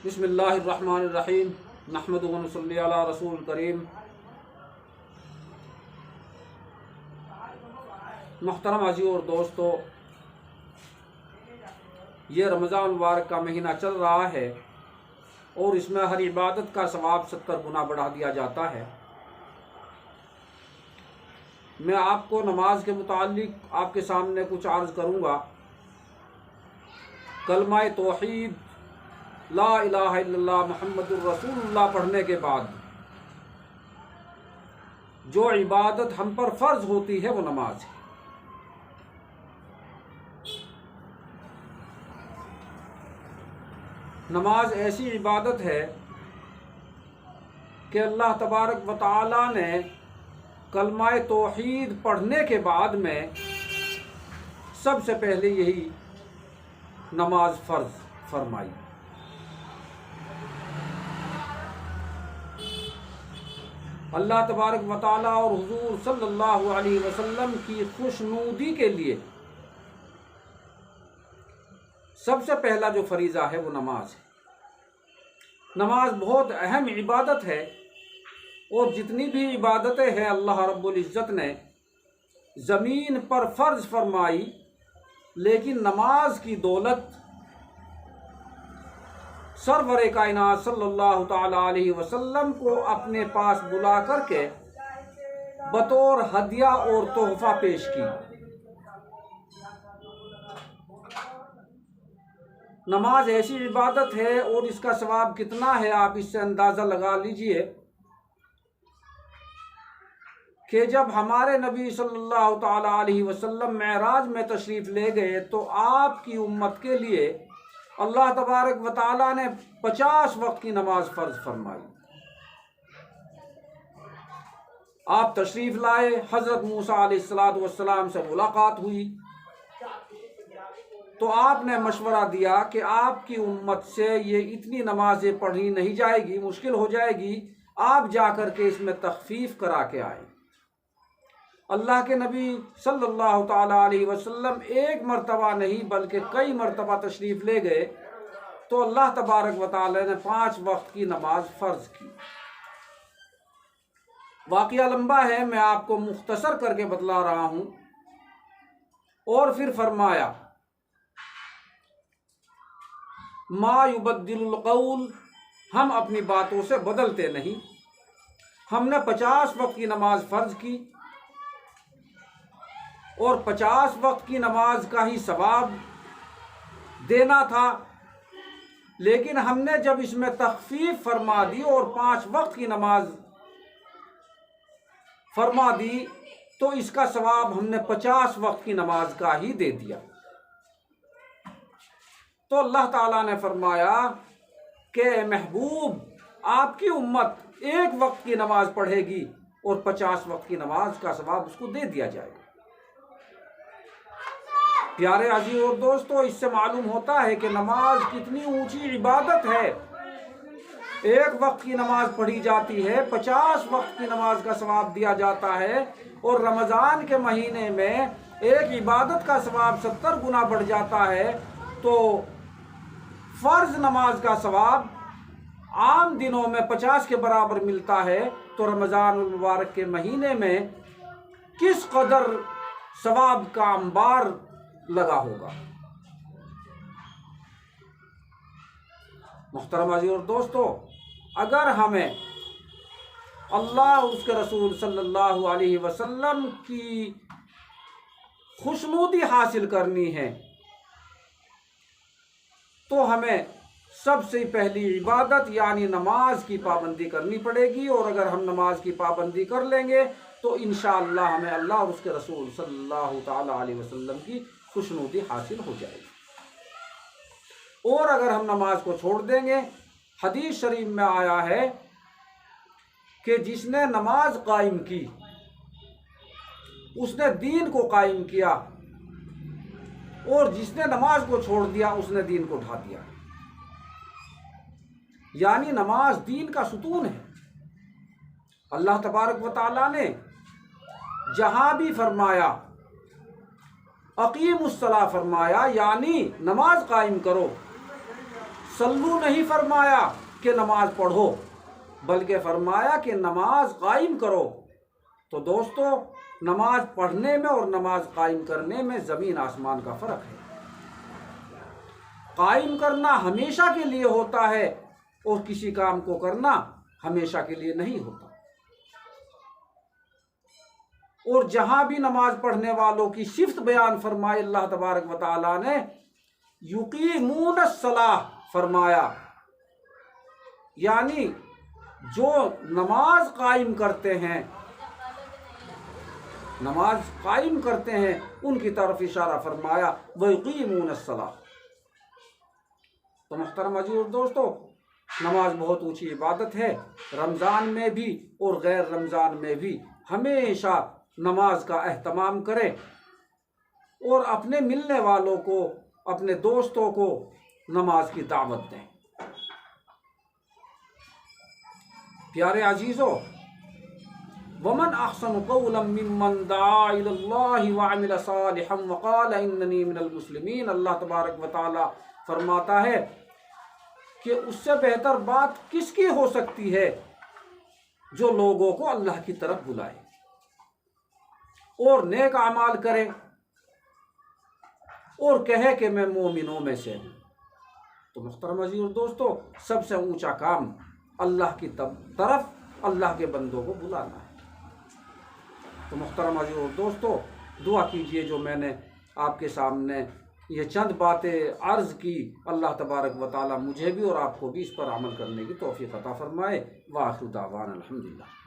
बिस्मिल्लाहिर्रहमानिर्रहीम नहमदुहु व नसल्ली अला रसूल करीम। मोहतरम अज़ीज़ और दोस्तों, ये रमज़ान मुबारक का महीना चल रहा है और इसमें हर इबादत का सवाब 70 गुना बढ़ा दिया जाता है। मैं आपको नमाज के मुतालिक आपके सामने कुछ अर्ज़ करूँगा। कलमा तौहीद ला इलाहा इल्लल्लाह मुहम्मदुर रसूलुल्लाह पढ़ने के बाद जो इबादत हम पर फ़र्ज़ होती है वो नमाज है। नमाज ऐसी इबादत है कि अल्लाह तबारक व तआला ने कलमा तौहीद पढ़ने के बाद में सबसे पहले यही नमाज फ़र्ज़ फरमाई। अल्लाह तबारक व तआला और हुज़ूर सल्लल्लाहु अलैहि वसल्लम की खुशनुदी के लिए सबसे पहला जो फरीज़ा है वो नमाज है। नमाज बहुत अहम इबादत है और जितनी भी इबादतें हैं अल्लाह रब्बुल इज़्ज़त ने ज़मीन पर फ़र्ज़ फरमाई, लेकिन नमाज की दौलत सरवरे कायनात सल्लल्लाहु ताला अलैहि वसल्लम को अपने पास बुला करके बतौर हदिया और तोहफा पेश की। नमाज ऐसी इबादत है और इसका सवाब कितना है आप इससे अंदाज़ा लगा लीजिए कि जब हमारे नबी सल्लल्लाहु ताला अलैहि वसल्लम मेराज में तशरीफ़ ले गए तो आपकी उम्मत के लिए अल्लाह तबारक व तआला ने 50 वक्त की नमाज फ़र्ज़ फरमाई। आप तशरीफ़ लाए, हज़रत मूसा अलैहिस्सलातु वस्सलाम से मुलाकात हुई तो आपने मशवरा दिया कि आपकी उम्मत से ये इतनी नमाजें पढ़ी नहीं जाएगी, मुश्किल हो जाएगी, आप जाकर के इसमें तख़फ़ीफ़ करा के आए। अल्लाह के नबी सल्लल्लाहु ताला अलैहि वसल्लम एक मरतबा नहीं बल्कि कई मरतबा तशरीफ़ ले गए तो अल्लाह तबारक व तआला ने 5 वक्त की नमाज फ़र्ज़ की। वाक़िया लंबा है, मैं आपको मुख्तसर करके बतला रहा हूँ। और फिर फरमाया मा युबद्दिलुल क़ौल, हम अपनी बातों से बदलते नहीं। हमने 50 वक्त की नमाज फ़र्ज़ की और 50 वक्त की नमाज का ही सवाब देना था, लेकिन हमने जब इसमें तख़फ़ीफ़ फरमा दी और 5 वक्त की नमाज फरमा दी तो इसका सवाब हमने 50 वक्त की नमाज का ही दे दिया। तो अल्लाह ताला ने फरमाया कि महबूब, आपकी उम्मत 1 वक्त की नमाज पढ़ेगी और 50 वक्त की नमाज का सवाब उसको दे दिया जाएगा। प्यारे अज़ीज़ और दोस्तों, इससे मालूम होता है कि नमाज कितनी ऊंची इबादत है। 1 वक्त की नमाज पढ़ी जाती है, 50 वक्त की नमाज का सवाब दिया जाता है और रमज़ान के महीने में एक इबादत का सवाब 70 गुना बढ़ जाता है। तो फ़र्ज़ नमाज का सवाब आम दिनों में 50 के बराबर मिलता है, तो रमज़ान मुबारक के महीने में किस कदर सवाब का अंबार लगा होगा। मोहतरम अज़ीज़ और दोस्तों, अगर हमें अल्लाह और उसके रसूल सल्लल्लाहु अलैहि वसल्लम की खुशनुदी हासिल करनी है तो हमें सबसे पहली इबादत यानी नमाज की पाबंदी करनी पड़ेगी। और अगर हम नमाज की पाबंदी कर लेंगे तो इंशाअल्लाह हमें अल्लाह और उसके रसूल सल्लल्लाहु ताला अलैहि वसल्लम की खुशनुदी हासिल हो जाएगी। और अगर हम नमाज को छोड़ देंगे, हदीस शरीफ में आया है कि जिसने नमाज कायम की उसने दीन को कायम किया और जिसने नमाज को छोड़ दिया उसने दीन को ढा दिया। यानी नमाज दीन का सुतून है। अल्लाह तबारक व तआला ने जहां भी फरमाया अकीमुस्सलाह फरमाया, यानी नमाज कायम करो, सल्लू नहीं फरमाया कि नमाज पढ़ो, बल्कि फरमाया कि नमाज कायम करो। तो दोस्तों, नमाज पढ़ने में और नमाज कायम करने में ज़मीन आसमान का फ़र्क है। कायम करना हमेशा के लिए होता है और किसी काम को करना हमेशा के लिए नहीं होता। और जहां भी नमाज पढ़ने वालों की सिफ्त बयान फरमाई अल्लाह तबारक व तआला ने युकीमून सलाह फरमाया, यानी जो नमाज कायम करते हैं, नमाज कायम करते हैं, उनकी तरफ इशारा फरमाया व युकीमून सलाह। तो मुहतरम अज़ीज़ दोस्तों, नमाज बहुत ऊंची इबादत है। रमज़ान में भी और गैर रमज़ान में भी हमेशा नमाज का एहतमाम करें और अपने मिलने वालों को, अपने दोस्तों को नमाज की दावत दें। प्यारे अजीज़ों, वमन अहसन क़ौलन मिम्मन दआ इलल्लाहि व अमिल सालिहन व क़ाल इन्ननी मिनल मुस्लिमीन। अल्लाह तबारक व तआला फरमाता है कि उससे बेहतर बात किसकी हो सकती है जो लोगों को अल्लाह की तरफ बुलाए और नेक अमाल करे और कहे कि मैं मोमिनों में से हूँ। तो मुहतरम अज़ीज़ दोस्तों, सबसे ऊंचा काम अल्लाह की तरफ अल्लाह के बंदों को बुलाना है। तो मुहतरम अज़ीज़ दोस्तों, दुआ कीजिए जो मैंने आपके सामने ये चंद बातें अर्ज़ की, अल्लाह तबारक व तआला मुझे भी और आपको भी इस पर अमल करने की तौफ़ीक़ अता फ़रमाए। व आखिर दावाना अल्हम्दुलिल्लाह।